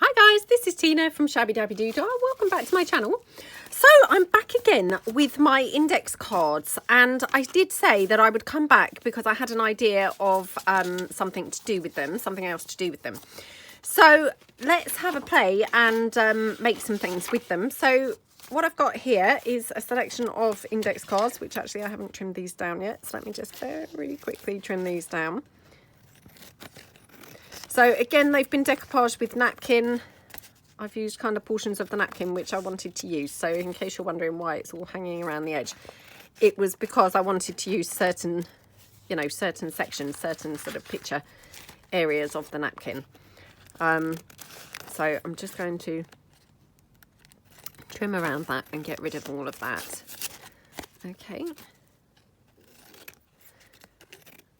Hi guys, this is Tina from Shabbydabbydoodah. Welcome back to my channel. So I'm back again with my index cards, and I did say that I would come back because I had an idea of something to do with them, something else to do with them. So let's have a play and make some things with them. So what I've got here is a selection of index cards, which actually I haven't trimmed these down yet. So let me just very quickly trim these down. So again, they've been decoupaged with napkin. I've used kind of portions of the napkin which I wanted to use. So in case you're wondering why it's all hanging around the edge, it was because I wanted to use certain, you know, certain sections, certain sort of picture areas of the napkin. So I'm just going to trim around that and get rid of all of that. Okay.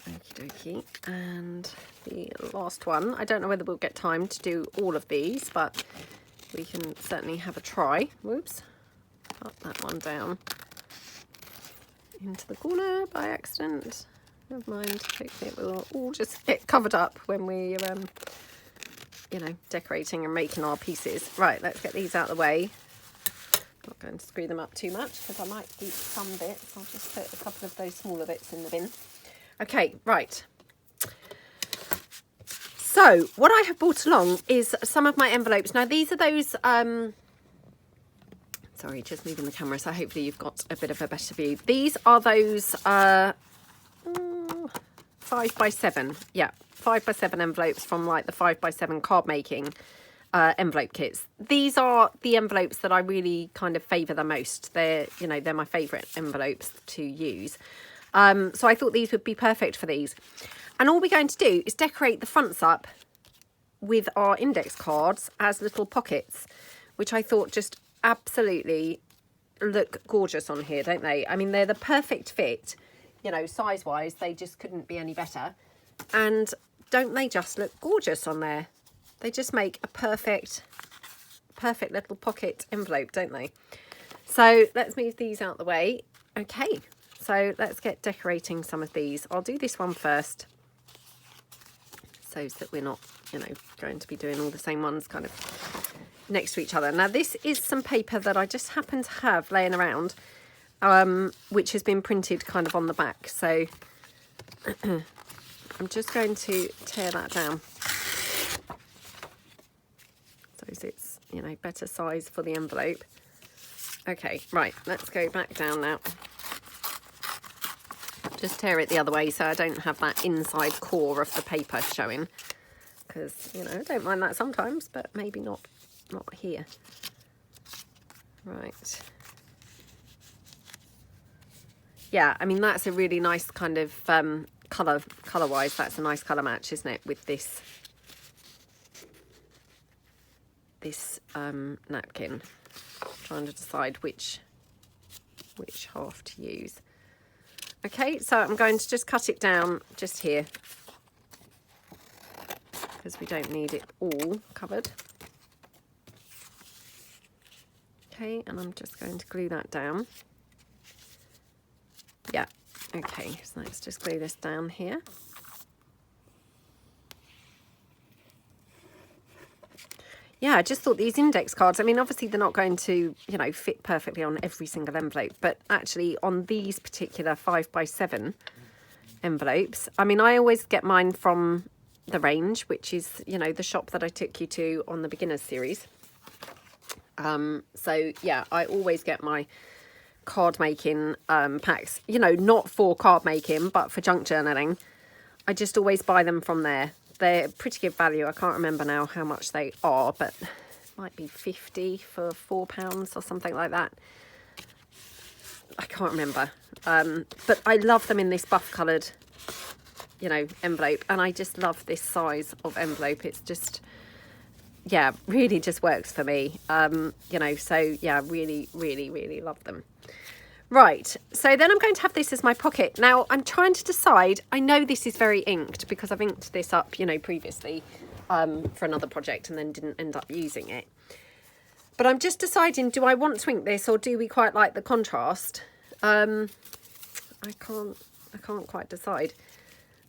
Okie dokie. And the last one, I don't know whether we'll get time to do all of these, but we can certainly have a try. Whoops, put that one down into the corner by accident. Never mind, hopefully it will all just get covered up when we you know, decorating and making our pieces. Right, let's get these out of the way. Not going to screw them up too much because I might keep some bits. I'll just put a couple of those smaller bits in the bin. Okay, right. So what I have brought along is some of my envelopes. Now these are those, sorry, just moving the camera, so hopefully you've got a bit of a better view. These are those 5x7, yeah, 5x7 envelopes from like the 5x7 card making envelope kits. These are the envelopes that I really kind of favour the most. They're, you know, they're my favourite envelopes to use. So I thought these would be perfect for these. And all we're going to do is decorate the fronts up with our index cards as little pockets, which I thought just absolutely look gorgeous on here, don't they? I mean, they're the perfect fit, you know, size-wise. They just couldn't be any better. And don't they just look gorgeous on there? They just make a perfect little pocket envelope, don't they? So let's move these out the way. Okay. So let's get decorating some of these. I'll do this one first, so that we're not, you know, going to be doing all the same ones kind of next to each other. Now this is some paper that I just happen to have laying around, which has been printed kind of on the back. So I'm just going to tear that down, so it's, you know, better size for the envelope. Okay, right, let's go back down now. Just tear it the other way so I don't have that inside core of the paper showing, because, you know, I don't mind that sometimes, but maybe not here. Right. Yeah, I mean, that's a really nice kind of colour-wise, that's a nice colour match, isn't it, with this napkin. Trying to decide which half to use. Okay, so I'm going to just cut it down just here, because we don't need it all covered. Okay, and I'm just going to glue that down. Yeah, okay, so let's just glue this down here. Yeah, I just thought these index cards, I mean, obviously they're not going to, you know, fit perfectly on every single envelope, but actually on these particular 5x7 envelopes, I mean, I always get mine from the range, which is, you know, the shop that I took you to on the beginners series. So yeah, I always get my card making packs, you know, not for card making, but for junk journaling. I just always buy them from there. They're pretty good value. I can't remember now how much they are, but it might be 50 for £4 or something like that. I can't remember. But I love them in this buff coloured, you know, envelope. And I just love this size of envelope. It's just, yeah, really just works for me. You know, so yeah, really love them. Right, so then I'm going to have this as my pocket. Now, I'm trying to decide, I know this is very inked because I've inked this up, you know, previously for another project and then didn't end up using it. But I'm just deciding, do I want to ink this or do we quite like the contrast? I can't quite decide.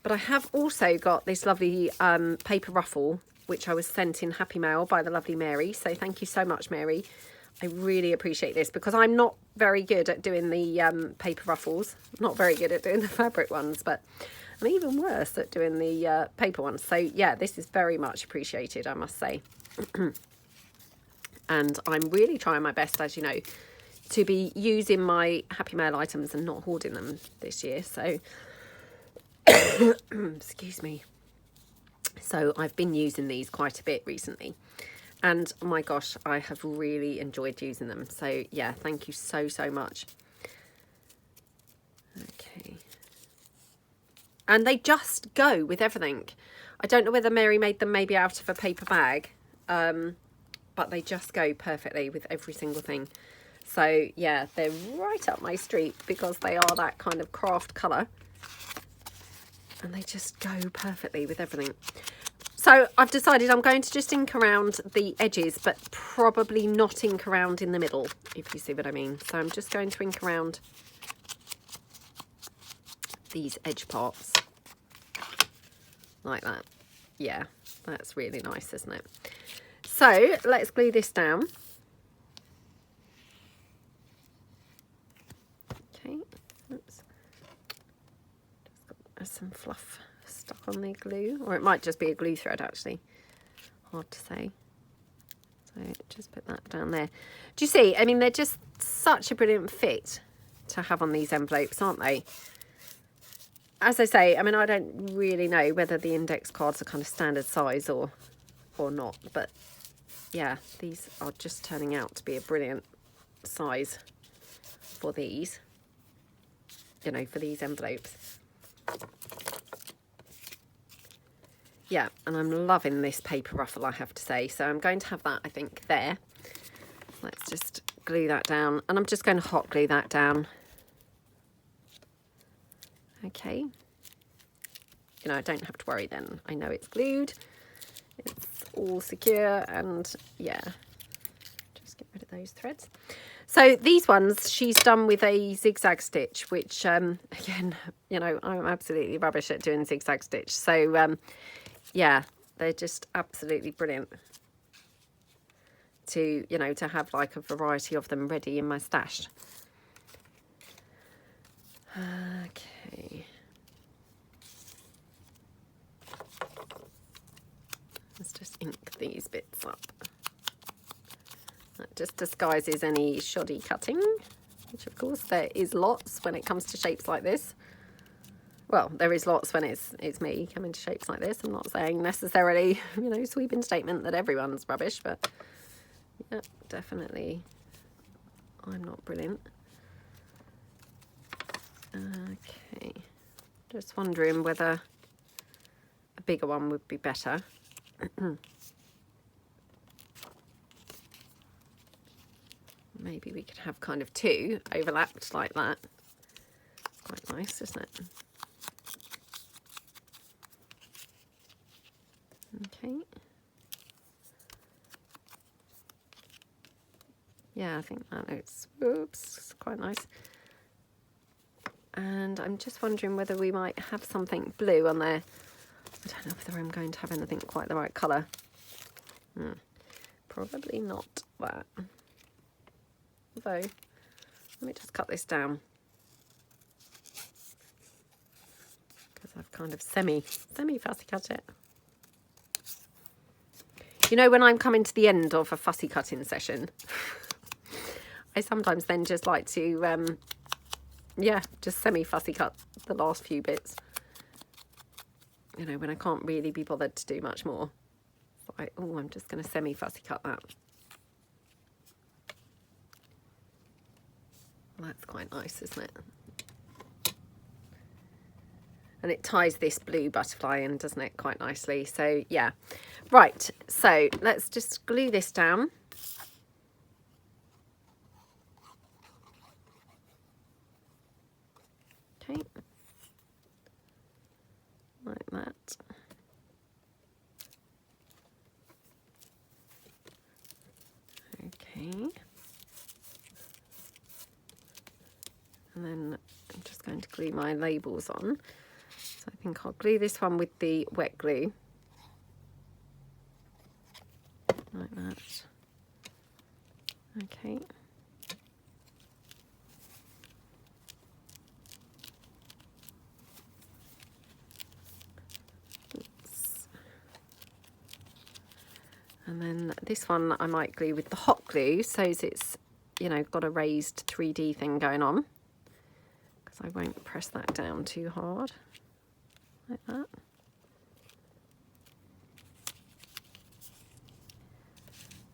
But I have also got this lovely paper ruffle which I was sent in Happy Mail by the lovely Mary. So thank you so much, Mary. I really appreciate this because I'm not very good at doing the paper ruffles. Not very good at doing the fabric ones, but I'm even worse at doing the paper ones. So yeah, this is very much appreciated, I must say. And I'm really trying my best, as you know, to be using my Happy Mail items and not hoarding them this year. So, excuse me. So I've been using these quite a bit recently. And oh my gosh, I have really enjoyed using them. So yeah, thank you so, so much. Okay. And they just go with everything. I don't know whether Mary made them maybe out of a paper bag, but they just go perfectly with every single thing. So yeah, they're right up my street because they are that kind of craft colour. And they just go perfectly with everything. So I've decided I'm going to just ink around the edges, but probably not ink around in the middle, if you see what I mean. So I'm just going to ink around these edge parts like that. Yeah, that's really nice, isn't it? So let's glue this down. Okay, oops. Just got some fluff stuck on the glue, or it might just be a glue thread actually, hard to say. So just put that down there. Do you see, I mean, they're just such a brilliant fit to have on these envelopes, aren't they? As I say, I mean, I don't really know whether the index cards are kind of standard size or not, but yeah, these are just turning out to be a brilliant size for these, you know, for these envelopes. Yeah, and I'm loving this paper ruffle, I have to say. So I'm going to have that, I think, there. Let's just glue that down. And I'm just going to hot glue that down. Okay. You know, I don't have to worry then. I know it's glued. It's all secure. And yeah, just get rid of those threads. So these ones she's done with a zigzag stitch, which, again, you know, I'm absolutely rubbish at doing zigzag stitch. So, yeah, they're just absolutely brilliant to, you know, to have like a variety of them ready in my stash. Okay. Let's just ink these bits up. That just disguises any shoddy cutting, which of course there is lots when it comes to shapes like this. Well, there is lots when it's me coming to shapes like this. I'm not saying necessarily, you know, sweeping statement that everyone's rubbish, but yeah, definitely I'm not brilliant. Okay, just wondering whether a bigger one would be better. Maybe we could have kind of two overlapped like that. It's quite nice, isn't it? Okay. Yeah, I think that looks, oops, quite nice. And I'm just wondering whether we might have something blue on there. I don't know whether I'm going to have anything quite the right colour. Probably not that. Although, let me just cut this down. Because I've kind of semi-fussy cut it. You know, when I'm coming to the end of a fussy cutting session, I sometimes then just like to, yeah, just semi-fussy cut the last few bits. You know, when I can't really be bothered to do much more. It's like, oh, I'm just going to semi-fussy cut that. Well, that's quite nice, isn't it? And it ties this blue butterfly in, doesn't it, quite nicely. So, yeah. Right, so let's just glue this down. Okay. Like that. Okay. And then I'm just going to glue my labels on. So I think I'll glue this one with the wet glue. like that. Okay. And then this one I might glue with the hot glue so it's, you know, got a raised 3D thing going on. Because I won't press that down too hard. Like that.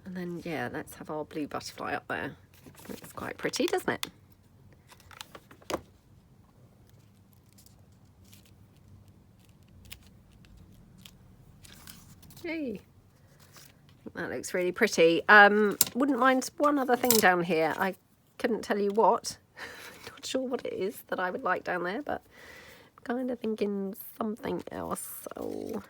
And then, yeah, let's have our blue butterfly up there. It's quite pretty, doesn't it? Yay. That looks really pretty. Wouldn't mind one other thing down here. I couldn't tell you what. Not sure what it is that I would like down there, but I'm kind of thinking something else. So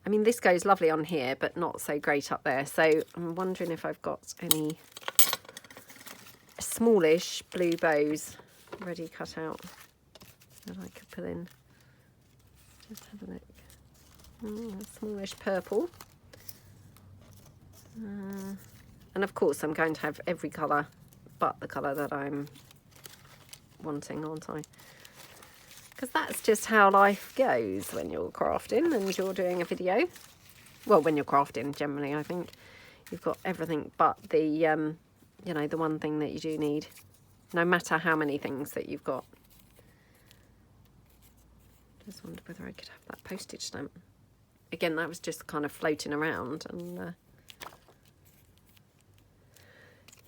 I mean, this goes lovely on here, but not so great up there. So I'm wondering if I've got any smallish blue bows ready cut out that I could put in. Just have a look. Smallish purple. And of course I'm going to have every colour but the colour that I'm wanting, aren't I? Because that's just how life goes when you're crafting and you're doing a video. Well, when you're crafting generally, I think you've got everything but the, you know, the one thing that you do need, no matter how many things that you've got. Just wondered whether I could have that postage stamp. Again, that was just kind of floating around, and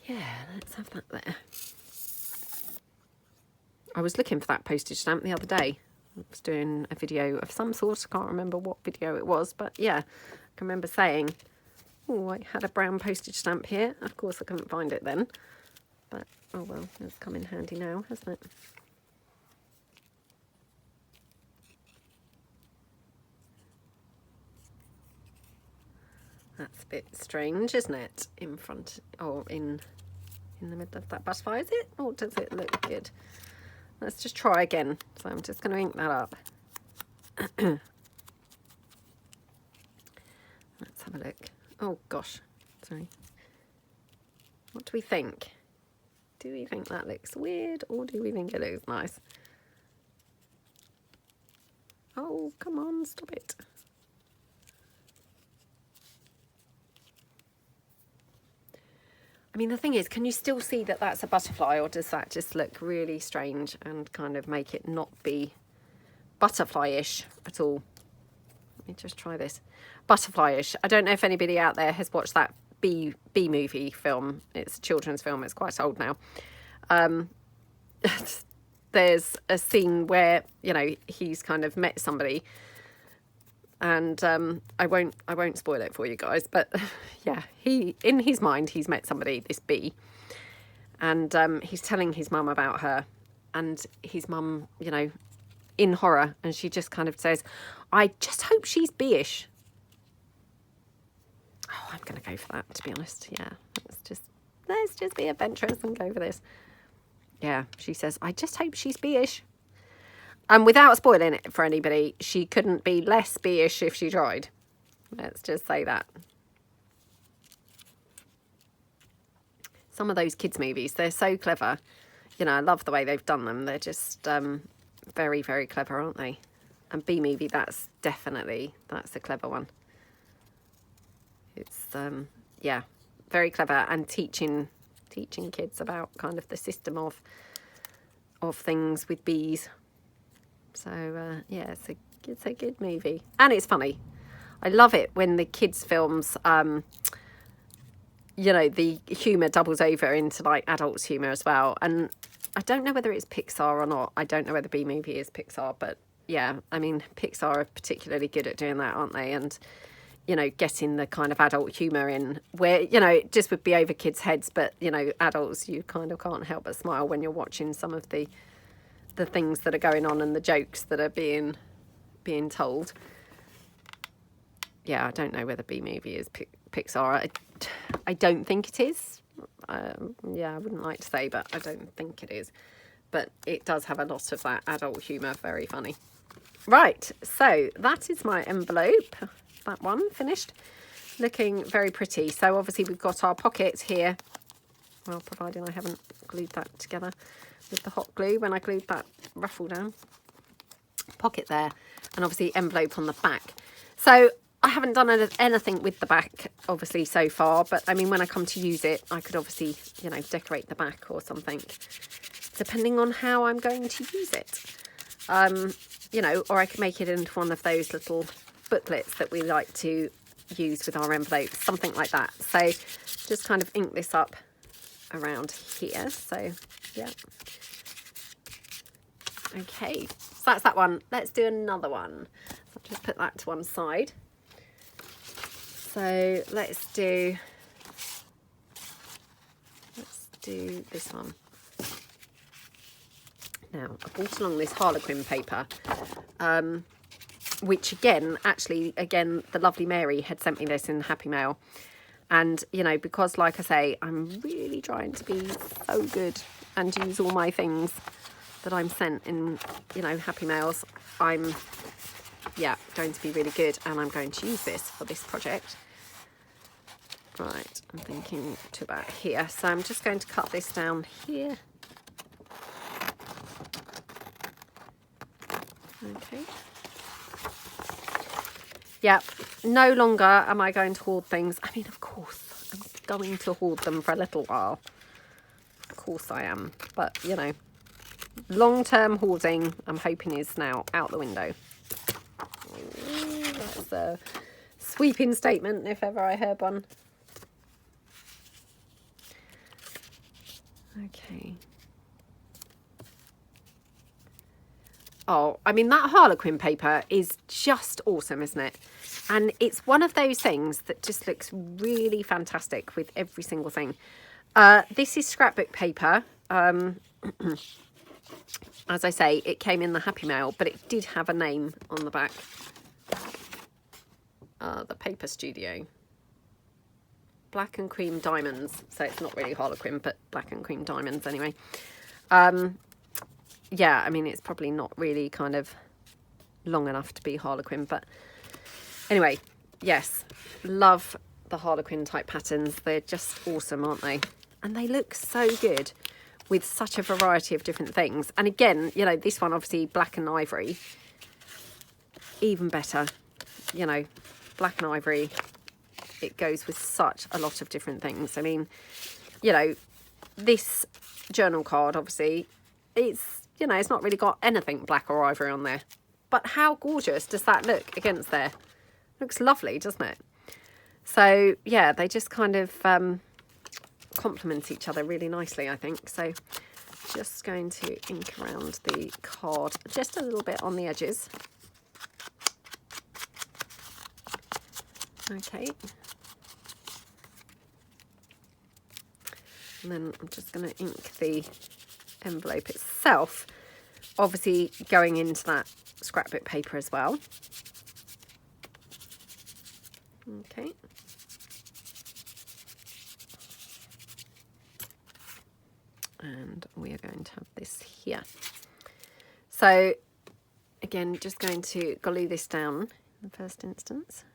yeah, let's have that there. I was looking for that postage stamp the other day. I was doing a video of some sort. I can't remember what video it was, but yeah, I can remember saying, oh, I had a brown postage stamp here. Of course, I couldn't find it then, but oh well, it's come in handy now, hasn't it? That's a bit strange, isn't it? In front, or in the middle of that butterfly, is it? Or does it look good? Let's just try again. So I'm just going to ink that up. Let's have a look. Oh gosh, sorry. What do we think? Do we think that looks weird, or do we think it looks nice? Oh, come on, stop it. I mean, the thing is, can you still see that that's a butterfly, or does that just look really strange and kind of make it not be butterfly-ish at all? Let me just try this. Butterfly-ish. I don't know if anybody out there has watched that Bee movie film. It's a children's film. It's quite old now. There's a scene where, you know, he's kind of met somebody, and I won't spoil it for you guys, but yeah, he, in his mind, he's met somebody, this bee, and he's telling his mum about her, and his mum, you know, in horror, and she just kind of says, I just hope she's bee-ish. Oh, I'm gonna go for that, to be honest. Yeah, let's just be adventurous and go for this. Yeah, she says, I just hope she's bee-ish. And without spoiling it for anybody, she couldn't be less bee-ish if she tried. Let's just say that. Some of those kids' movies, they're so clever. You know, I love the way they've done them. They're just very, very clever, aren't they? And Bee Movie, that's a clever one. It's, yeah, very clever, and teaching kids about kind of the system of things with bees. So yeah, it's a good movie, and it's funny. I love it when the kids' films, you know, the humour doubles over into like adults' humour as well. And I don't know whether it's Pixar or not. I don't know whether Bee Movie is Pixar, but yeah, I mean, Pixar are particularly good at doing that, aren't they? And you know, getting the kind of adult humour in where, you know, it just would be over kids' heads, but you know, adults, you kind of can't help but smile when you're watching some of the things that are going on and the jokes that are being told. Yeah, I don't know whether Bee Movie is Pixar. I don't think it is. Yeah, I wouldn't like to say, but I don't think it is. But it does have a lot of that adult humour, very funny. Right, so that is my envelope. That one finished. Looking very pretty. So obviously we've got our pocket here. Well, providing I haven't glued that together with the hot glue when I glued that ruffle down. Pocket there, and obviously envelope on the back. So I haven't done anything with the back obviously so far, but I mean when I come to use it I could obviously, you know, decorate the back or something depending on how I'm going to use it. You know, or I could make it into one of those little booklets that we like to use with our envelopes, something like that. So just kind of ink this up around here. So yeah, okay, so that's that one. Let's do another one. I'll just put that to one side. So let's do this one. Now I brought along this Harlequin paper, which again the lovely Mary had sent me this in Happy Mail. And, you know, because like I say, I'm really trying to be so good and use all my things that I'm sent in, you know, Happy Mails. I'm, yeah, going to be really good, and I'm going to use this for this project. Right, I'm thinking to about here. So I'm just going to cut this down here. Okay. Yep, no longer am I going to hoard things. I mean, of course, I'm going to hoard them for a little while. Of course I am. But, you know, long-term hoarding, I'm hoping, is now out the window. Ooh, that's a sweeping statement, if ever I heard one. Okay. Oh, I mean, that Harlequin paper is just awesome, isn't it? And it's one of those things that just looks really fantastic with every single thing. This is scrapbook paper. As I say, it came in the Happy Mail, but it did have a name on the back. The Paper Studio. Black and Cream Diamonds. So it's not really Harlequin, but Black and Cream Diamonds anyway. Yeah, I mean, it's probably not really kind of long enough to be Harlequin, but anyway, yes, love the Harlequin type patterns. They're just awesome, aren't they? And they look so good with such a variety of different things. And again, you know, this one obviously black and ivory, even better. You know, black and ivory, it goes with such a lot of different things. I mean, you know, this journal card, obviously, it's, you know, it's not really got anything black or ivory on there. But how gorgeous does that look against there? Looks lovely, doesn't it? So, yeah, they just kind of complement each other really nicely, I think. So, just going to ink around the card just a little bit on the edges. Okay. And then I'm just going to ink the envelope itself, obviously going into that scrapbook paper as well. Okay. And we are going to have this here. So again, just going to glue this down in the first instance.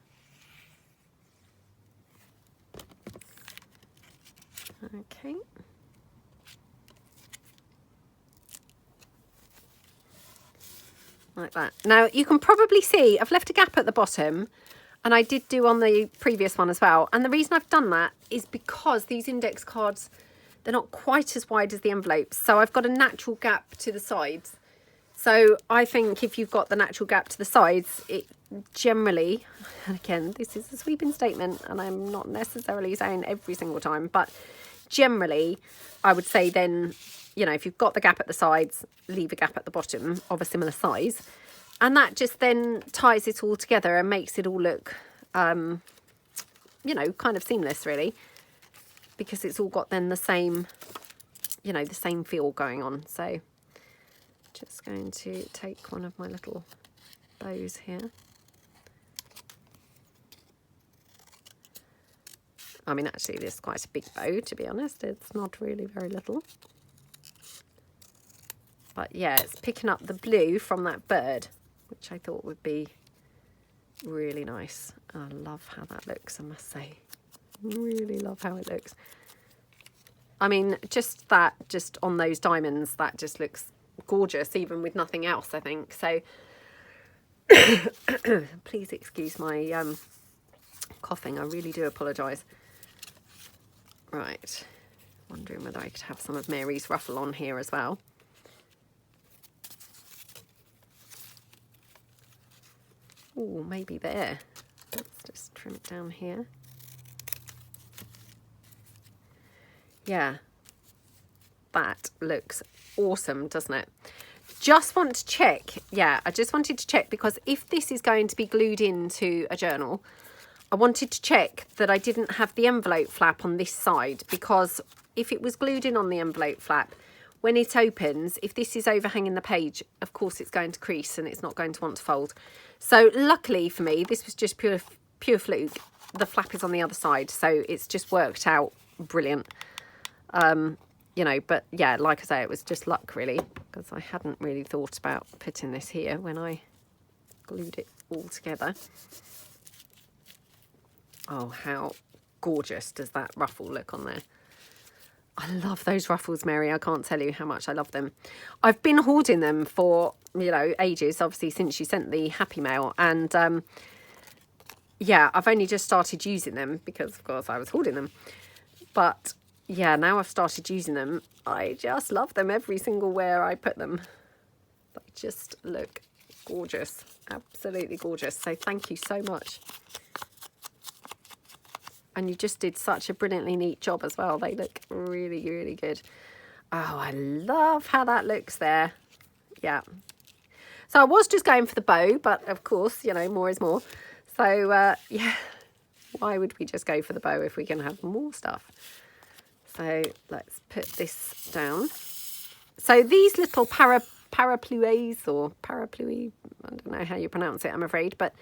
Okay. Like that. Now you can probably see I've left a gap at the bottom, and I did do on the previous one as well. And the reason I've done that is because these index cards, they're not quite as wide as the envelopes. So I've got a natural gap to the sides. So I think if you've got the natural gap to the sides, it generally, and again, this is a sweeping statement and I'm not necessarily saying every single time, but generally I would say then, you know, if you've got the gap at the sides, leave a gap at the bottom of a similar size. And that just then ties it all together and makes it all look, you know, kind of seamless really. Because it's all got then the same, you know, the same feel going on. So just going to take one of my little bows here. I mean, actually, this is quite a big bow, to be honest. It's not really very little. But yeah, it's picking up the blue from that bird, which I thought would be really nice. I love how that looks, I must say. Really love how it looks. I mean, just on those diamonds, that just looks gorgeous, even with nothing else, I think. So please excuse my coughing. I really do apologise. Right. Wondering whether I could have some of Mary's ruffle on here as well. Oh, maybe there. Let's just trim it down here. Yeah, that looks awesome, doesn't it? Just want to check. Yeah, I just wanted to check, because if this is going to be glued into a journal, I wanted to check that I didn't have the envelope flap on this side, because if it was glued in on the envelope flap, when it opens, if this is overhanging the page, of course it's going to crease and it's not going to want to fold. So luckily for me, this was just pure fluke. The flap is on the other side, so it's just worked out brilliant. You know, but yeah, like I say, it was just luck really, because I hadn't really thought about putting this here when I glued it all together. Oh, how gorgeous does that ruffle look on there? I love those ruffles, Mary. I can't tell you how much I love them. I've been hoarding them for, you know, ages, obviously since you sent the happy mail. And yeah, I've only just started using them because, of course, I was hoarding them. But yeah, now I've started using them. I just love them every single where I put them. They just look gorgeous. Absolutely gorgeous. So thank you so much. And you just did such a brilliantly neat job as well. They look really, really good. Oh, I love how that looks there. Yeah. So I was just going for the bow, but of course, you know, more is more. So yeah, why would we just go for the bow if we can have more stuff? So let's put this down. So these little parapluies or parapluie, I don't know how you pronounce it, I'm afraid, but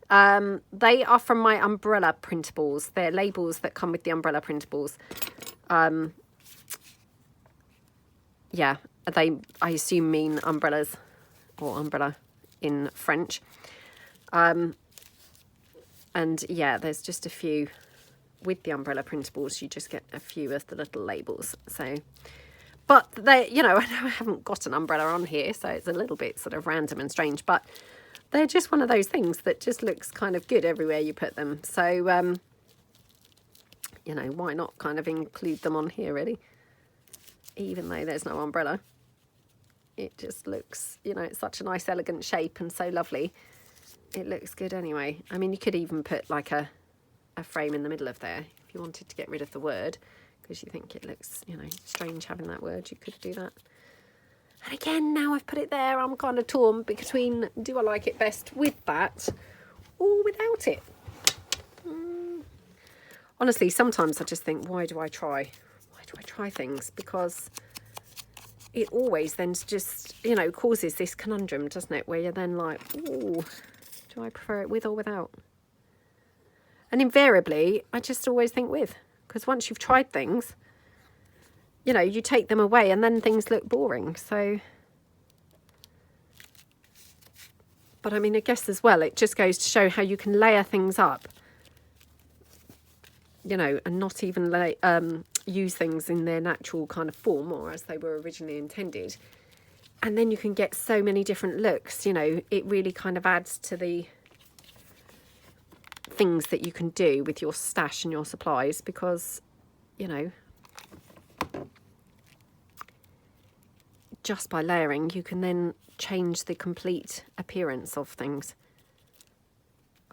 they are from my umbrella printables. They're labels that come with the umbrella printables. Yeah, they, I assume, mean umbrellas or umbrella in French. And yeah, there's just a few with the umbrella printables. You just get a few of the little labels. So, but they, you know, I haven't got an umbrella on here, so it's a little bit sort of random and strange, but they're just one of those things that just looks kind of good everywhere you put them. So, you know, why not kind of include them on here, really? Even though there's no umbrella. It just looks, you know, it's such a nice, elegant shape and so lovely. It looks good anyway. I mean, you could even put like a frame in the middle of there if you wanted to get rid of the word, because you think it looks, you know, strange having that word. You could do that. And again, now I've put it there, I'm kind of torn between, do I like it best with that or without it? Honestly, sometimes I just think, why do I try? Why do I try things? Because it always then just, you know, causes this conundrum, doesn't it? Where you're then like, ooh, do I prefer it with or without? And invariably, I just always think with, because once you've tried things, you know, you take them away and then things look boring. So, but I mean, I guess as well, it just goes to show how you can layer things up, you know, and not even use things in their natural kind of form or as they were originally intended. And then you can get so many different looks, you know, it really kind of adds to the things that you can do with your stash and your supplies, because, you know, just by layering you can then change the complete appearance of things.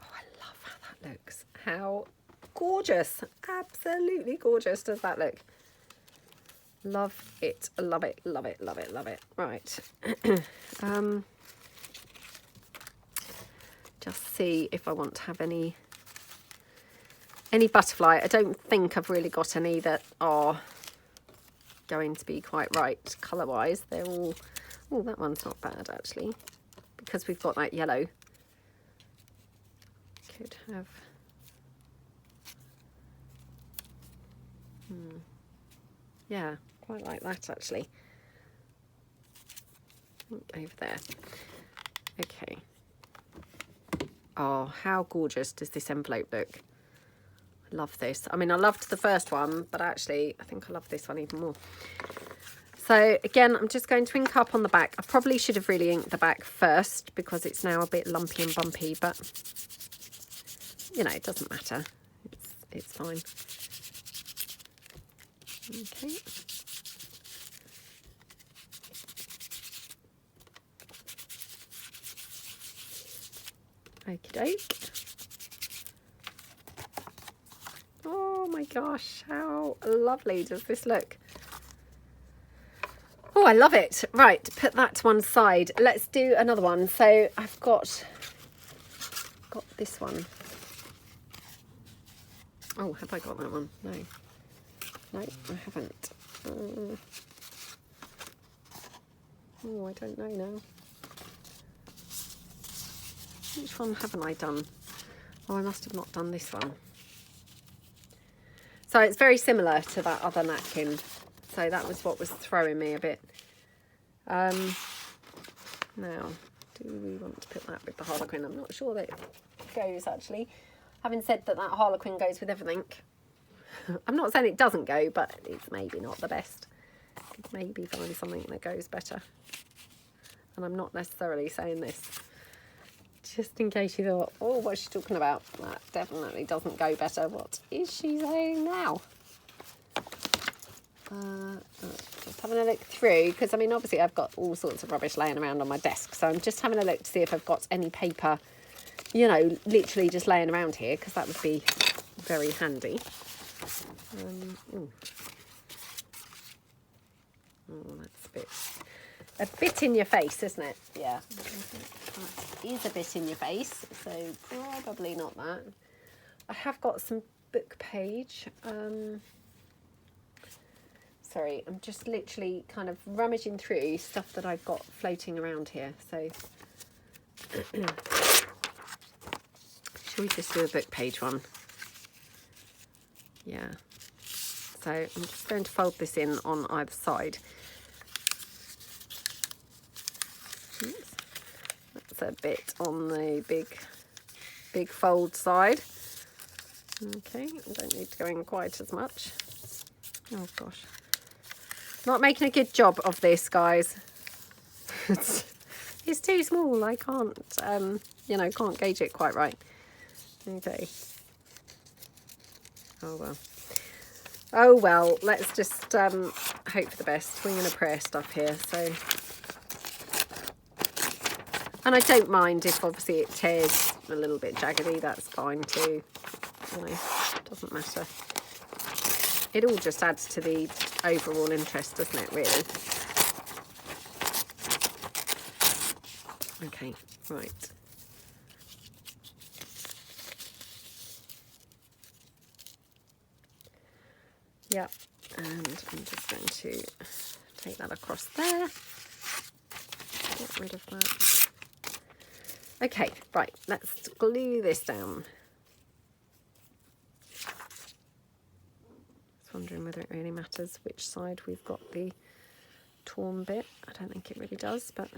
Oh, I love how that looks. How gorgeous, absolutely gorgeous does that look. Love it, love it, love it, love it, love it. Right. Just see if I want to have any butterfly. I don't think I've really got any that are going to be quite right colour wise. They're all, oh, that one's not bad actually, because we've got that yellow. Could have yeah, quite like that actually. Over there. Okay, Oh, how gorgeous does this envelope look? I love this. I mean, I loved the first one, but actually I think I love this one even more. So again, I'm just going to ink up on the back. I probably should have really inked the back first because it's now a bit lumpy and bumpy, but you know, it doesn't matter. It's fine. Okay. Okie doke. Oh my gosh, how lovely does this look? Oh, I love it. Right, put that to one side. Let's do another one. So I've got this one. Oh, have I got that one? No. No, I haven't. Oh, I don't know now. Which one haven't I done? Oh, I must have not done this one. So it's very similar to that other napkin. So that was what was throwing me a bit. Now, do we want to put that with the Harlequin? I'm not sure that it goes, actually. Having said that, that Harlequin goes with everything. I'm not saying it doesn't go, but it's maybe not the best. Could maybe find something that goes better. And I'm not necessarily saying this just in case you thought, oh, what's she talking about? That definitely doesn't go better. What is she saying now? Just having a look through, because I mean, obviously I've got all sorts of rubbish laying around on my desk, so I'm just having a look to see if I've got any paper, you know, literally just laying around here, because that would be very handy. Oh, that's a bit in your face, isn't it? Yeah, that is a bit in your face, so probably not that. I have got some book page. Sorry, I'm just literally kind of rummaging through stuff that I've got floating around here. So, shall we just do a book page one? Yeah. So I'm just going to fold this in on either side. Oops. That's a bit on the big fold side. Okay, I don't need to go in quite as much. Oh gosh. Not making a good job of this, guys. It's too small. I can't, you know, can't gauge it quite right. Okay. Oh well. Oh well. Let's just hope for the best. We're going to prayer stuff here. So, and I don't mind if obviously it tears a little bit jaggedy. That's fine too. You know, doesn't matter. It all just adds to the overall interest, doesn't it, really? Okay, right. Yep, and I'm just going to take that across there. Get rid of that. Okay, right, let's glue this down. Wondering whether it really matters which side we've got the torn bit. I don't think it really does, but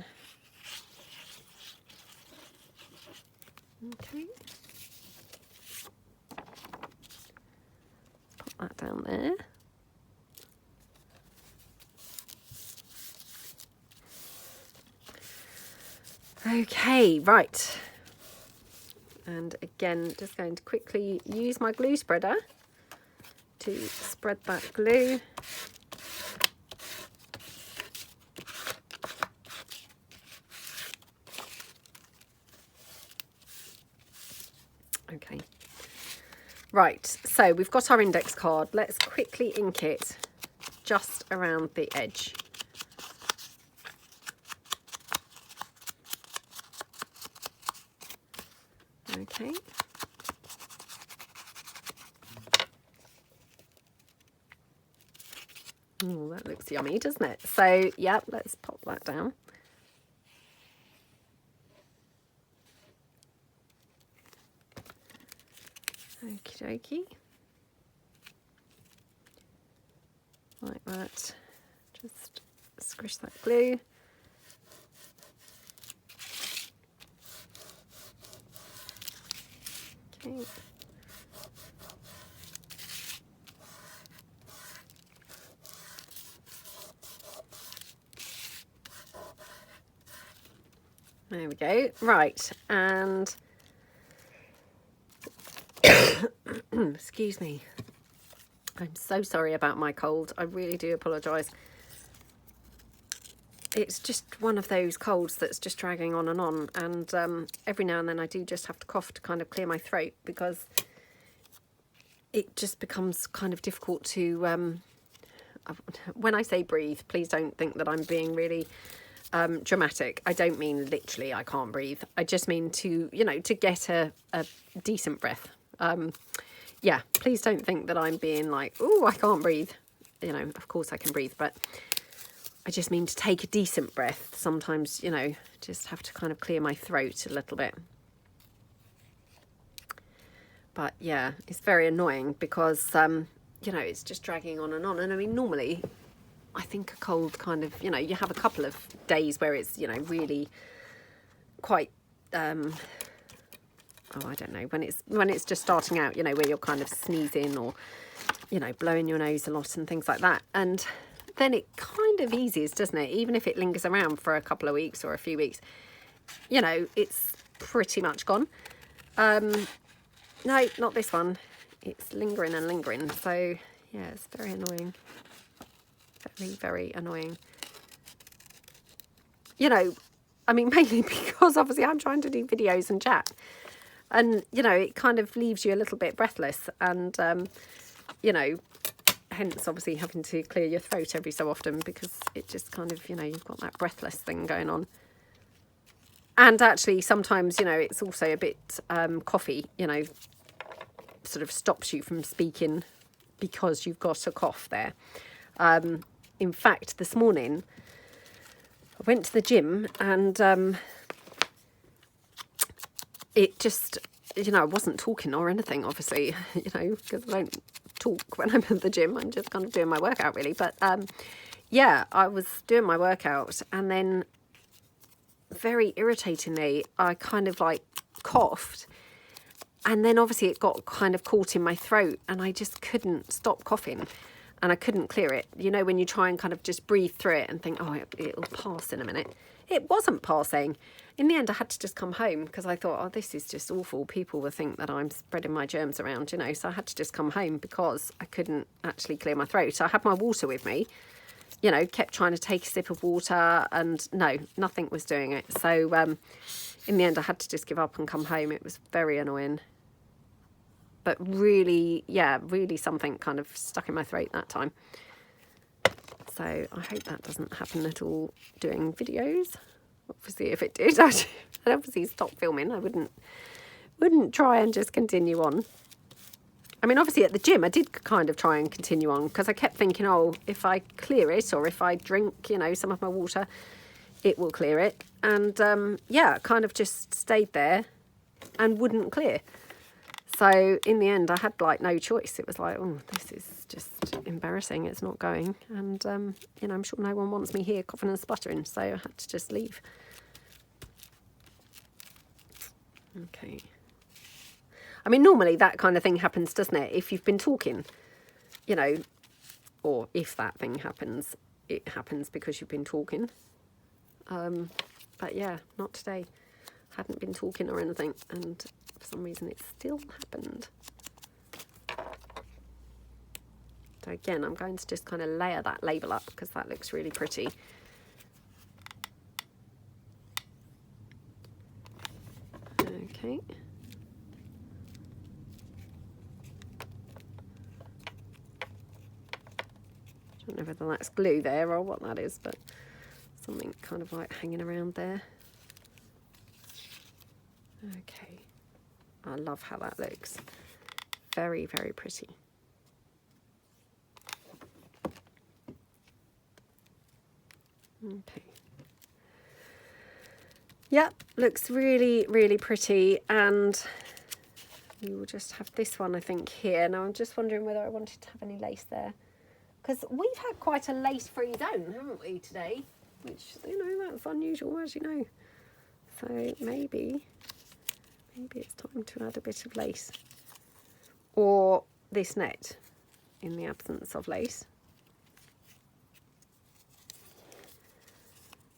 okay. Put that down there. Okay, right. And again, just going to quickly use my glue spreader to spread that glue. Okay. Right, so we've got our index card. Let's quickly ink it just around the edge. Okay. Oh, that looks yummy, doesn't it? So, yeah, let's pop that down. Okie dokie. Like that. Just squish that glue. Okay. There we go. Right, and excuse me. I'm so sorry about my cold. I really do apologise. It's just one of those colds that's just dragging on, and every now and then I do just have to cough to kind of clear my throat, because it just becomes kind of difficult to, when I say breathe, please don't think that I'm being really dramatic. I don't mean literally I can't breathe. I just mean to, you know, to get a decent breath. Yeah, please don't think that I'm being like, oh, I can't breathe. You know, of course I can breathe, but I just mean to take a decent breath. Sometimes, you know, just have to kind of clear my throat a little bit. But yeah, it's very annoying because, you know, it's just dragging on. And I mean, normally I think a cold kind of, you know, you have a couple of days where it's, you know, really quite, oh, I don't know, when it's just starting out, you know, where you're kind of sneezing or, you know, blowing your nose a lot and things like that. And then it kind of eases, doesn't it? Even if it lingers around for a couple of weeks or a few weeks, you know, it's pretty much gone. No, not this one. It's lingering and lingering. So yeah, it's very annoying. Very, very annoying. You know, I mean, mainly because obviously I'm trying to do videos and chat. And, you know, it kind of leaves you a little bit breathless. And, you know, hence obviously having to clear your throat every so often, because it just kind of, you know, you've got that breathless thing going on. And actually sometimes, you know, it's also a bit coughy, you know, sort of stops you from speaking because you've got a cough there. In fact, this morning I went to the gym and it just, you know, I wasn't talking or anything, obviously, you know, because I don't talk when I'm at the gym. I'm just kind of doing my workout, really. But yeah, I was doing my workout, and then very irritatingly, I kind of like coughed, and then obviously it got kind of caught in my throat, and I just couldn't stop coughing, and I couldn't clear it. You know, when you try and kind of just breathe through it and think, oh, it'll pass in a minute. It wasn't passing. In the end, I had to just come home because I thought, oh, this is just awful. People will think that I'm spreading my germs around, you know. So I had to just come home because I couldn't actually clear my throat. So I had my water with me, you know, kept trying to take a sip of water, and no, nothing was doing it. So in the end, I had to just give up and come home. It was very annoying. But really, yeah, really something kind of stuck in my throat that time. So I hope that doesn't happen at all doing videos. Obviously, if it did, I'd obviously stop filming. I wouldn't try and just continue on. I mean, obviously at the gym, I did kind of try and continue on because I kept thinking, oh, if I clear it or if I drink, you know, some of my water, it will clear it. And yeah, kind of just stayed there and wouldn't clear. So in the end, I had like no choice. It was like, oh, this is just embarrassing. It's not going. And, you know, I'm sure no one wants me here coughing and spluttering. So I had to just leave. Okay. I mean, normally that kind of thing happens, doesn't it? If you've been talking, you know, or if that thing happens, it happens because you've been talking. But yeah, not today. Hadn't been talking or anything, and for some reason it still happened. So again, I'm going to just kind of layer that label up because that looks really pretty. Okay. I don't know whether that's glue there or what that is, but something kind of like hanging around there. Okay, I love how that looks. Very, very pretty. Okay. Yep, looks really, really pretty. And we will just have this one, I think, here. Now, I'm just wondering whether I wanted to have any lace there. Because we've had quite a lace-free zone, haven't we, today? Which, you know, that's unusual, as you know. So maybe Maybe it's time to add a bit of lace. Or this net, in the absence of lace.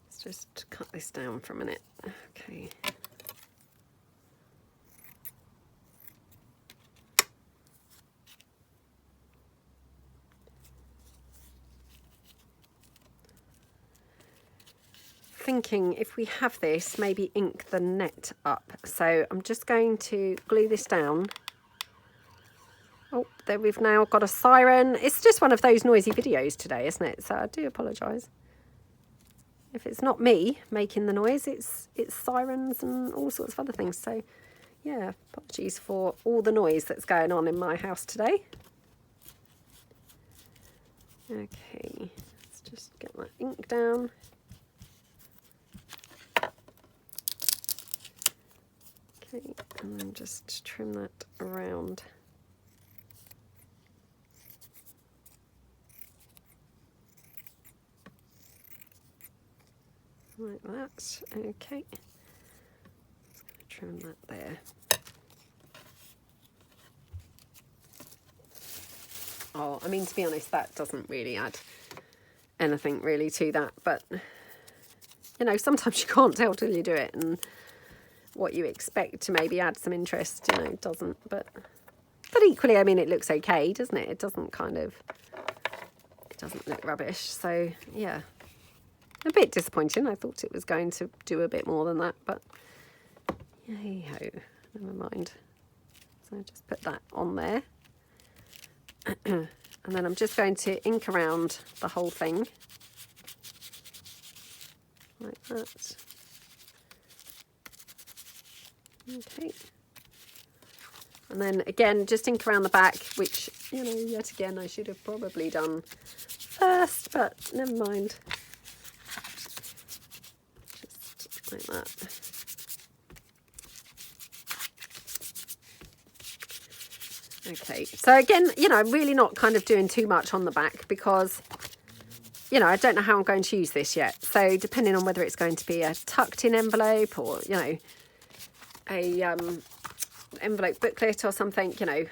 Let's just cut this down for a minute. Okay. Thinking if we have this, maybe ink the net up. So I'm just going to glue this down. Oh, there we've now got a siren. It's just one of those noisy videos today, isn't it? So I do apologise. If it's not me making the noise, it's sirens and all sorts of other things. So yeah, apologies for all the noise that's going on in my house today. Okay, let's just get that ink down. Okay, and then just trim that around. Like that. Okay. Just going to trim that there. Oh, I mean, to be honest, that doesn't really add anything really to that, but you know, sometimes you can't tell till you do it, and what you expect to maybe add some interest, you know, doesn't. But equally, I mean, it looks okay, doesn't it? It doesn't look rubbish. So yeah, a bit disappointing. I thought it was going to do a bit more than that, but hey ho, never mind. So just put that on there. And then I'm just going to ink around the whole thing like that. Okay, and then again just ink around the back, which, you know, yet again I should have probably done first, but never mind. Just like that. Okay, so again, you know, I'm really not kind of doing too much on the back because, you know, I don't know how I'm going to use this yet. So depending on whether it's going to be a tucked in envelope or, you know, a envelope booklet or something, you know,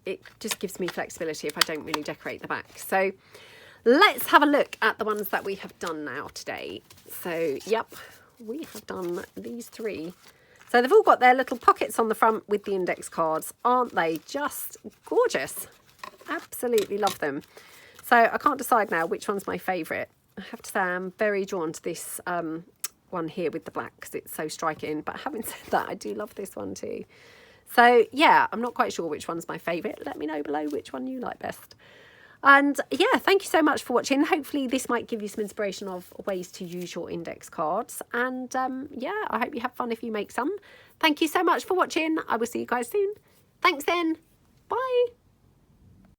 it just gives me flexibility if I don't really decorate the back. So let's have a look at the ones that we have done now today. So yep, we have done these three. So they've all got their little pockets on the front with the index cards. Aren't they just gorgeous? Absolutely love them. So I can't decide now which one's my favourite. I have to say I'm very drawn to this one here with the black because it's so striking. But having said that, I do love this one too. So yeah, I'm not quite sure which one's my favourite. Let me know below which one you like best. And yeah, thank you so much for watching. Hopefully this might give you some inspiration of ways to use your index cards. And yeah, I hope you have fun if you make some. Thank you so much for watching. I will see you guys soon. Thanks then. Bye.